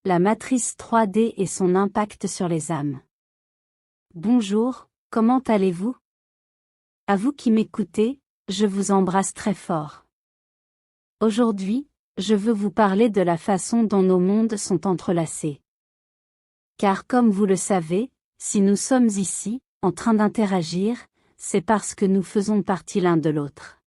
la matrice 3D et son impact sur les âmes. Bonjour, comment allez-vous? À vous qui m'écoutez, je vous embrasse très fort. Aujourd'hui, je veux vous parler de la façon dont nos mondes sont entrelacés. Car comme vous le savez, si nous sommes ici, en train d'interagir, c'est parce que nous faisons partie l'un de l'autre.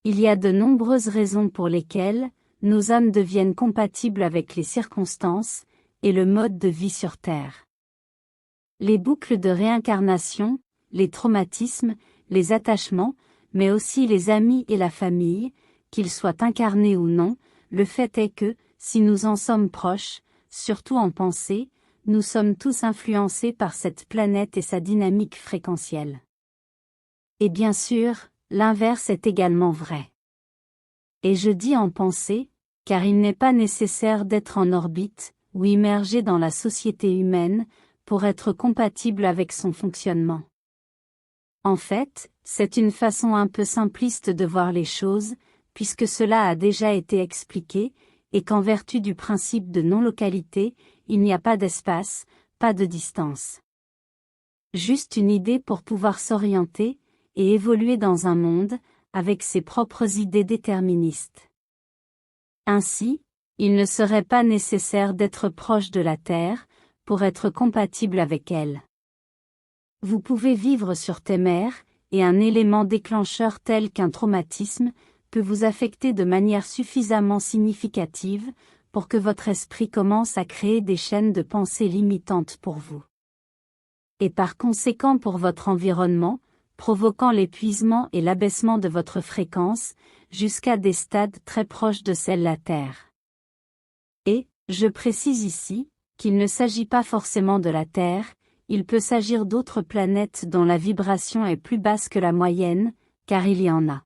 Il y a de nombreuses raisons pour lesquelles nos âmes deviennent compatibles avec les circonstances et le mode de vie sur Terre. Les boucles de réincarnation, les traumatismes, les attachements, mais aussi les amis et la famille, qu'ils soient incarnés ou non, le fait est que, si nous en sommes proches, surtout en pensée, nous sommes tous influencés par cette planète et sa dynamique fréquentielle. Et bien sûr, l'inverse est également vrai. Et je dis en pensée, car il n'est pas nécessaire d'être en orbite, ou immergé dans la société humaine, pour être compatible avec son fonctionnement. En fait, c'est une façon un peu simpliste de voir les choses, puisque cela a déjà été expliqué, et qu'en vertu du principe de non-localité, il n'y a pas d'espace, pas de distance. Juste une idée pour pouvoir s'orienter, et évoluer dans un monde, avec ses propres idées déterministes. Ainsi, il ne serait pas nécessaire d'être proche de la Terre, pour être compatible avec elle. Vous pouvez vivre sur Témère, et un élément déclencheur tel qu'un traumatisme, peut vous affecter de manière suffisamment significative, pour que votre esprit commence à créer des chaînes de pensée limitantes pour vous. Et par conséquent pour votre environnement, provoquant l'épuisement et l'abaissement de votre fréquence, jusqu'à des stades très proches de celle de la Terre. Et, je précise ici, qu'il ne s'agit pas forcément de la Terre, il peut s'agir d'autres planètes dont la vibration est plus basse que la moyenne, car il y en a.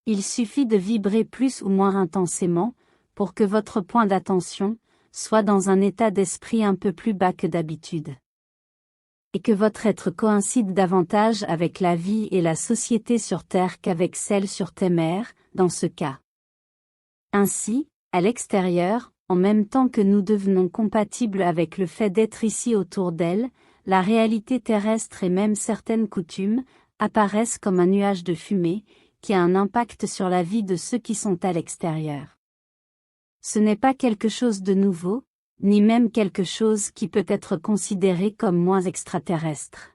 Il suffit de vibrer plus ou moins intensément, pour que votre point d'attention soit dans un état d'esprit un peu plus bas que d'habitude. Et que votre être coïncide davantage avec la vie et la société sur Terre qu'avec celle sur Témère, dans ce cas. Ainsi, à l'extérieur, en même temps que nous devenons compatibles avec le fait d'être ici autour d'elle, la réalité terrestre et même certaines coutumes, apparaissent comme un nuage de fumée, qui a un impact sur la vie de ceux qui sont à l'extérieur. Ce n'est pas quelque chose de nouveau, ni même quelque chose qui peut être considéré comme moins extraterrestre.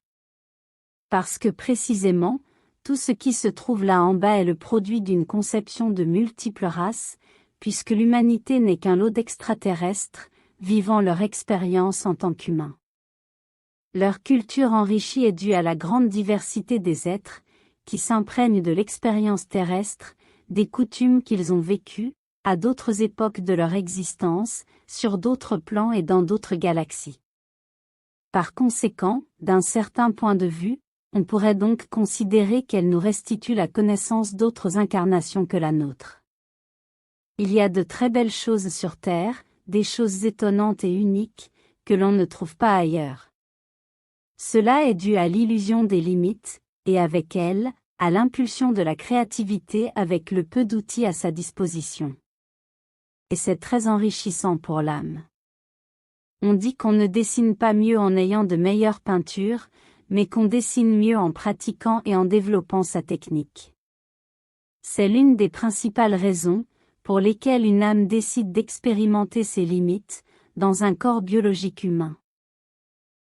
Parce que précisément, tout ce qui se trouve là en bas est le produit d'une conception de multiples races, puisque l'humanité n'est qu'un lot d'extraterrestres, vivant leur expérience en tant qu'humains. Leur culture enrichie est due à la grande diversité des êtres, qui s'imprègnent de l'expérience terrestre, des coutumes qu'ils ont vécues, à d'autres époques de leur existence, sur d'autres plans et dans d'autres galaxies. Par conséquent, d'un certain point de vue, on pourrait donc considérer qu'elle nous restitue la connaissance d'autres incarnations que la nôtre. Il y a de très belles choses sur Terre, des choses étonnantes et uniques, que l'on ne trouve pas ailleurs. Cela est dû à l'illusion des limites, et avec elle, à l'impulsion de la créativité avec le peu d'outils à sa disposition. Et c'est très enrichissant pour l'âme. On dit qu'on ne dessine pas mieux en ayant de meilleures peintures, mais qu'on dessine mieux en pratiquant et en développant sa technique. C'est l'une des principales raisons, pour lesquelles une âme décide d'expérimenter ses limites, dans un corps biologique humain.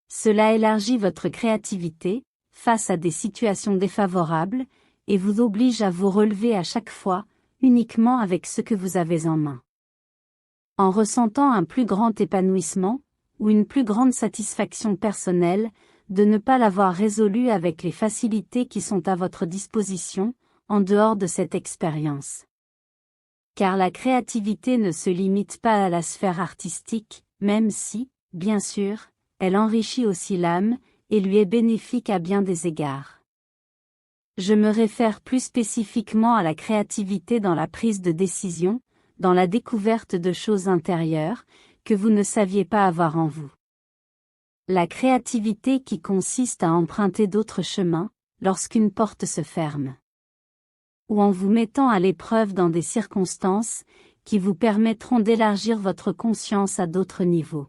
Cela élargit votre créativité, face à des situations défavorables, et vous oblige à vous relever à chaque fois, uniquement avec ce que vous avez en main. En ressentant un plus grand épanouissement, ou une plus grande satisfaction personnelle, de ne pas l'avoir résolu avec les facilités qui sont à votre disposition, en dehors de cette expérience. Car la créativité ne se limite pas à la sphère artistique, même si, bien sûr, elle enrichit aussi l'âme, et lui est bénéfique à bien des égards. Je me réfère plus spécifiquement à la créativité dans la prise de décision, dans la découverte de choses intérieures, que vous ne saviez pas avoir en vous. La créativité qui consiste à emprunter d'autres chemins, lorsqu'une porte se ferme. Ou en vous mettant à l'épreuve dans des circonstances, qui vous permettront d'élargir votre conscience à d'autres niveaux.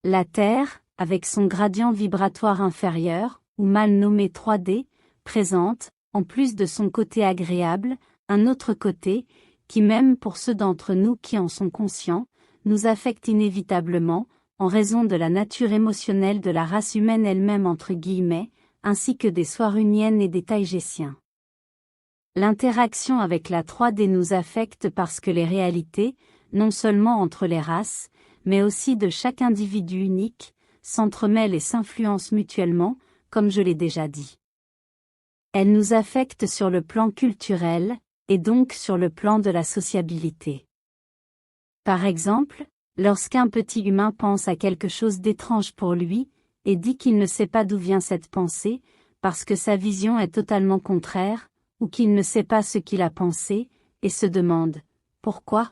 La Terre, avec son gradient vibratoire inférieur, ou mal nommé 3D, présente, en plus de son côté agréable, un autre côté, qui même pour ceux d'entre nous qui en sont conscients, nous affecte inévitablement, en raison de la nature émotionnelle de la race humaine elle-même entre guillemets, ainsi que des Swaruniennes et des Taïgésiens. L'interaction avec la 3D nous affecte parce que les réalités, non seulement entre les races, mais aussi de chaque individu unique, s'entremêlent et s'influencent mutuellement, comme je l'ai déjà dit. Elle nous affecte sur le plan culturel, et donc sur le plan de la sociabilité. Par exemple, lorsqu'un petit humain pense à quelque chose d'étrange pour lui, et dit qu'il ne sait pas d'où vient cette pensée, parce que sa vision est totalement contraire, ou qu'il ne sait pas ce qu'il a pensé, et se demande « Pourquoi ?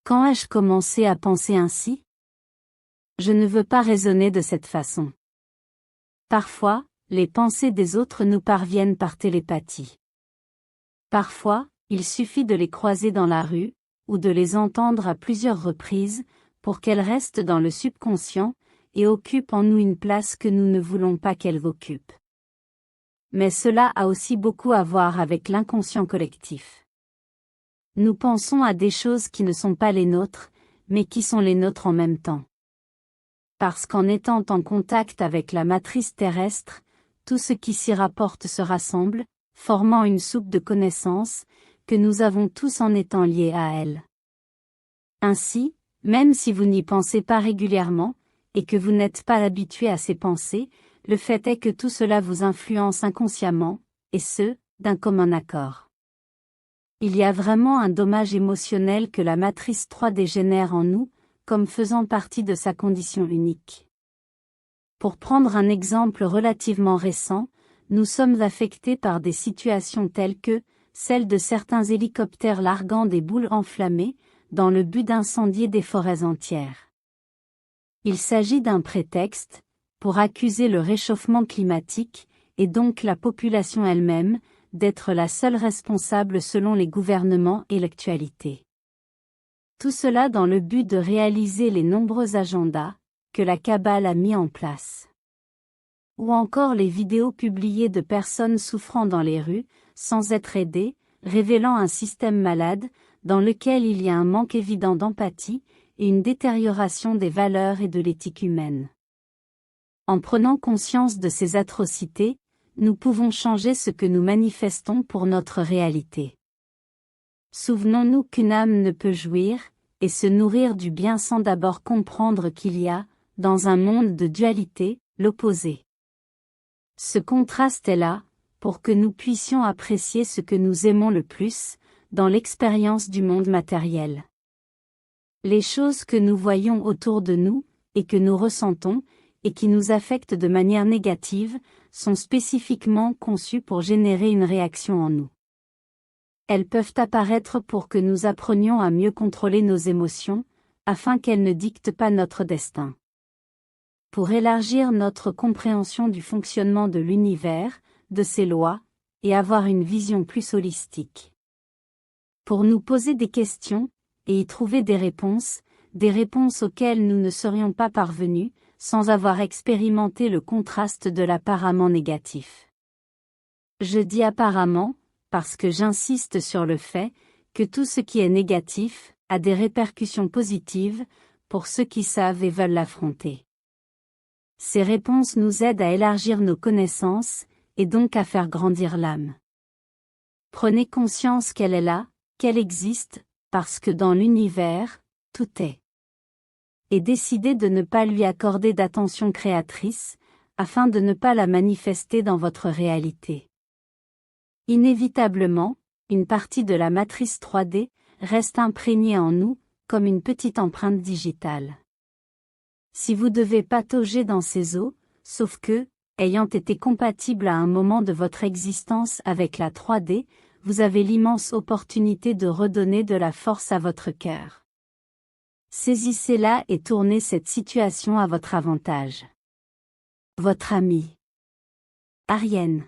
Quand ai-je commencé à penser ainsi ? Je ne veux pas raisonner de cette façon. » Parfois, les pensées des autres nous parviennent par télépathie. Parfois, il suffit de les croiser dans la rue, ou de les entendre à plusieurs reprises, pour qu'elles restent dans le subconscient, et occupent en nous une place que nous ne voulons pas qu'elles occupent. Mais cela a aussi beaucoup à voir avec l'inconscient collectif. Nous pensons à des choses qui ne sont pas les nôtres, mais qui sont les nôtres en même temps. Parce qu'en étant en contact avec la matrice terrestre, tout ce qui s'y rapporte se rassemble, formant une soupe de connaissances, que nous avons tous en étant liés à elle. Ainsi, même si vous n'y pensez pas régulièrement, et que vous n'êtes pas habitué à ces pensées, le fait est que tout cela vous influence inconsciemment, et ce, d'un commun accord. Il y a vraiment un dommage émotionnel que la matrice 3D génère en nous, comme faisant partie de sa condition unique. Pour prendre un exemple relativement récent, nous sommes affectés par des situations telles que, celle de certains hélicoptères larguant des boules enflammées, dans le but d'incendier des forêts entières. Il s'agit d'un prétexte, pour accuser le réchauffement climatique, et donc la population elle-même, d'être la seule responsable selon les gouvernements et l'actualité. Tout cela dans le but de réaliser les nombreux agendas, que la cabale a mis en place. Ou encore les vidéos publiées de personnes souffrant dans les rues, sans être aidées, révélant un système malade, dans lequel il y a un manque évident d'empathie, et une détérioration des valeurs et de l'éthique humaine. En prenant conscience de ces atrocités, nous pouvons changer ce que nous manifestons pour notre réalité. Souvenons-nous qu'une âme ne peut jouir, et se nourrir du bien sans d'abord comprendre qu'il y a, dans un monde de dualité, l'opposé. Ce contraste est là, pour que nous puissions apprécier ce que nous aimons le plus, dans l'expérience du monde matériel. Les choses que nous voyons autour de nous, et que nous ressentons, et qui nous affectent de manière négative, sont spécifiquement conçues pour générer une réaction en nous. Elles peuvent apparaître pour que nous apprenions à mieux contrôler nos émotions, afin qu'elles ne dictent pas notre destin. Pour élargir notre compréhension du fonctionnement de l'univers, de ses lois, et avoir une vision plus holistique. Pour nous poser des questions, et y trouver des réponses auxquelles nous ne serions pas parvenus, sans avoir expérimenté le contraste de l'apparemment négatif. Je dis apparemment, parce que j'insiste sur le fait, que tout ce qui est négatif, a des répercussions positives, pour ceux qui savent et veulent l'affronter. Ces réponses nous aident à élargir nos connaissances, et donc à faire grandir l'âme. Prenez conscience qu'elle est là, qu'elle existe, parce que dans l'univers, tout est. Et décidez de ne pas lui accorder d'attention créatrice, afin de ne pas la manifester dans votre réalité. Inévitablement, une partie de la matrice 3D reste imprégnée en nous, comme une petite empreinte digitale. Si vous devez patauger dans ces eaux, sauf que, ayant été compatible à un moment de votre existence avec la 3D, vous avez l'immense opportunité de redonner de la force à votre cœur. Saisissez-la et tournez cette situation à votre avantage. Votre ami. Arienne.